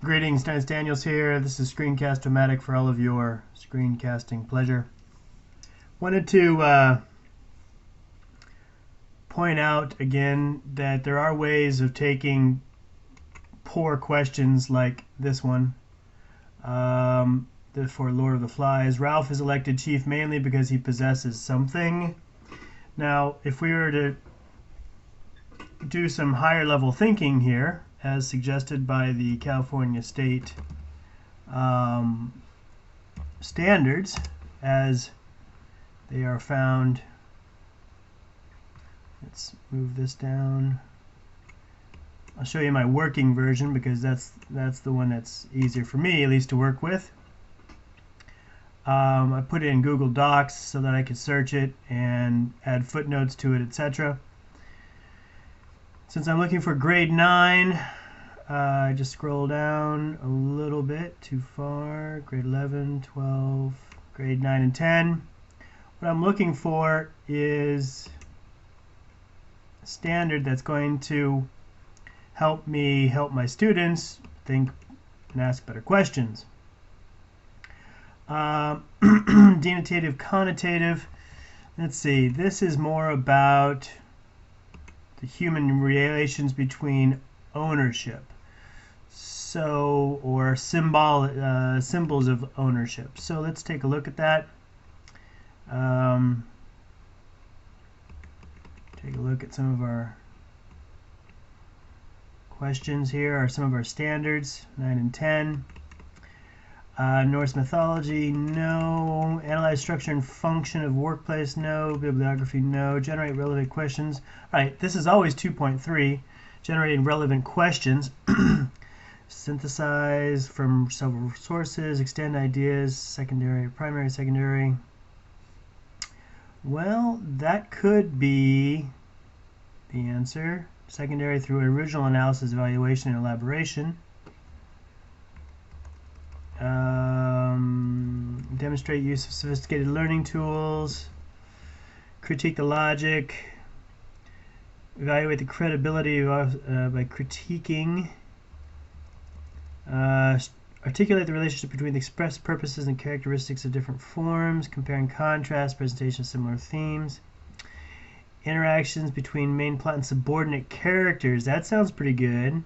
Greetings, Dennis Daniels here. This is Screencast-O-Matic for all of your screencasting pleasure. Wanted to point out again that there are ways of taking poor questions like this one for Lord of the Flies. Ralph is elected chief mainly because he possesses something. Now, if we were to do some higher level thinking here, as suggested by the California State standards, as they are found. Let's move this down. I'll show you my working version because that's the one that's easier for me, at least, to work with. I put it in Google Docs so that I could search it and add footnotes to it, etc. Since I'm looking for grade 9, I just scroll down a little bit too far. Grade 11, 12, grade 9 and 10. What I'm looking for is a standard that's going to help me help my students think and ask better questions. Denotative, connotative. Let's see. This is more about the human relations between ownership, or symbols of ownership. So let's take a look at that. Take a look at some of our questions here, or some of our standards, 9 and 10. Norse mythology, no. Analyze structure and function of workplace, no. Bibliography, no. Generate relevant questions. All right, this is always 2.3. Generating relevant questions. Synthesize from several sources. Extend ideas. Secondary, primary, secondary. Well, that could be the answer. Secondary through original analysis, evaluation, and elaboration. Demonstrate use of sophisticated learning tools. Critique the logic. Evaluate the credibility by critiquing. Articulate the relationship between the expressed purposes and characteristics of different forms. Compare and contrast. Presentation of similar themes. Interactions between main plot and subordinate characters. That sounds pretty good.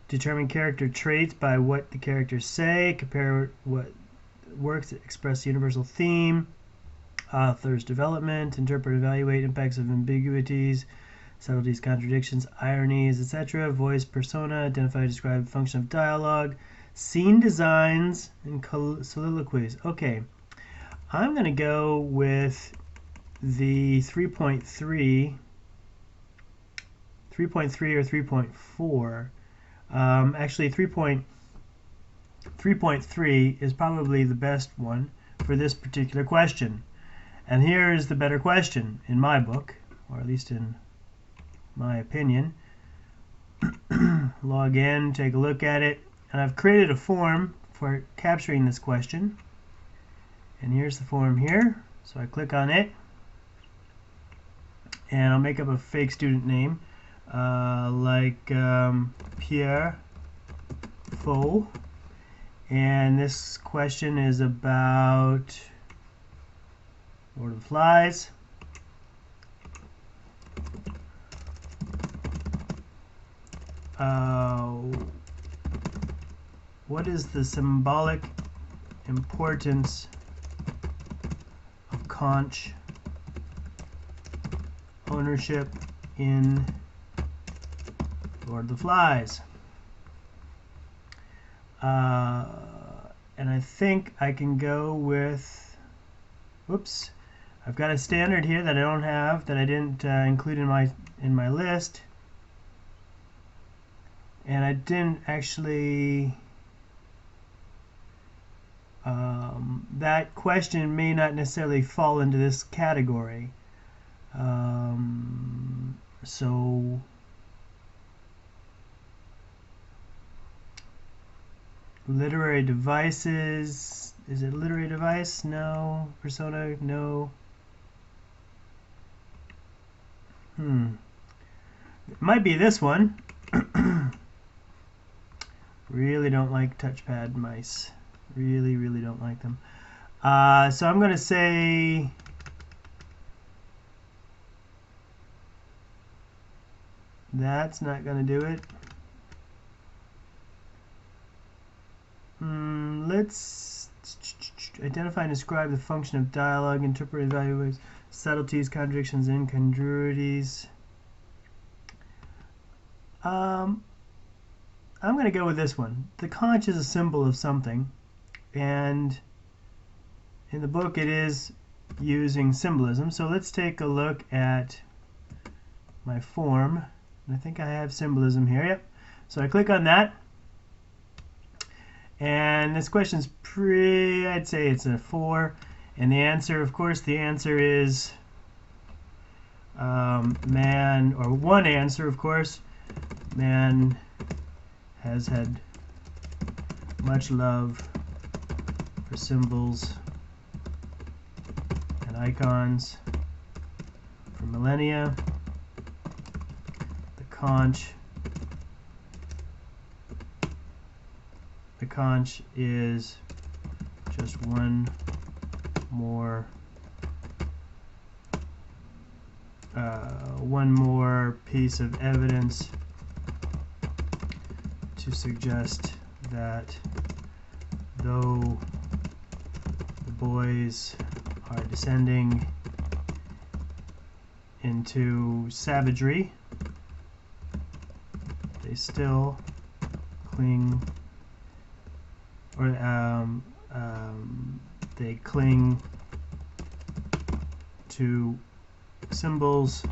Determine character traits by what the characters say. Compare what works that express the universal theme. Author's development. Interpret, evaluate impacts of ambiguities, subtleties, contradictions, ironies, etc. Voice, persona. Identify, describe function of dialogue. Scene designs and soliloquies. Okay, I'm going to go with the 3.3 or 3.4. Actually, 3.3 is probably the best one for this particular question. And here is the better question in my book, or at least in my opinion. Log in, take a look at it, and I've created a form for capturing this question. And here's the form here. So I click on it, and I'll make up a fake student name. Like Pierre Faux, and this question is about Lord of the Flies. What is the symbolic importance of conch ownership in Lord of the Flies? And I think I can go with, whoops, I've got a standard here that I don't have, that I didn't include in my list, and I didn't actually. That question may not necessarily fall into this category. So literary devices, is it a literary device? No. Persona? No. It might be this one. Really don't like touchpad mice. Really, really don't like them. So I'm going to say that's not going to do it. Let's identify and describe the function of dialogue, interpret, evaluate subtleties, contradictions, incongruities. I'm going to go with this one. The conch is a symbol of something, and in the book it is using symbolism. So let's take a look at my form. I think I have symbolism here. Yep. So I click on that. And this question's I'd say it's a 4. And the answer, of course, the answer is man, or one answer, of course. Man has had much love for symbols and icons for millennia. The conch is just one more piece of evidence to suggest that though the boys are descending into savagery, they still cling, or they cling to symbols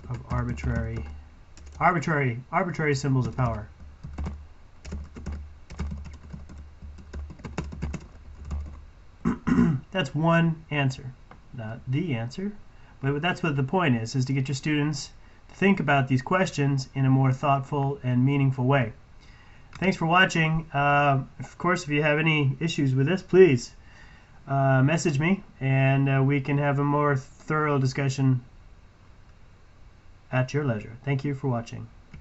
of arbitrary symbols of power. That's one answer, not the answer, but that's what the point is to get your students to think about these questions in a more thoughtful and meaningful way. Thanks for watching. Of course, if you have any issues with this, please message me, and we can have a more thorough discussion at your leisure. Thank you for watching.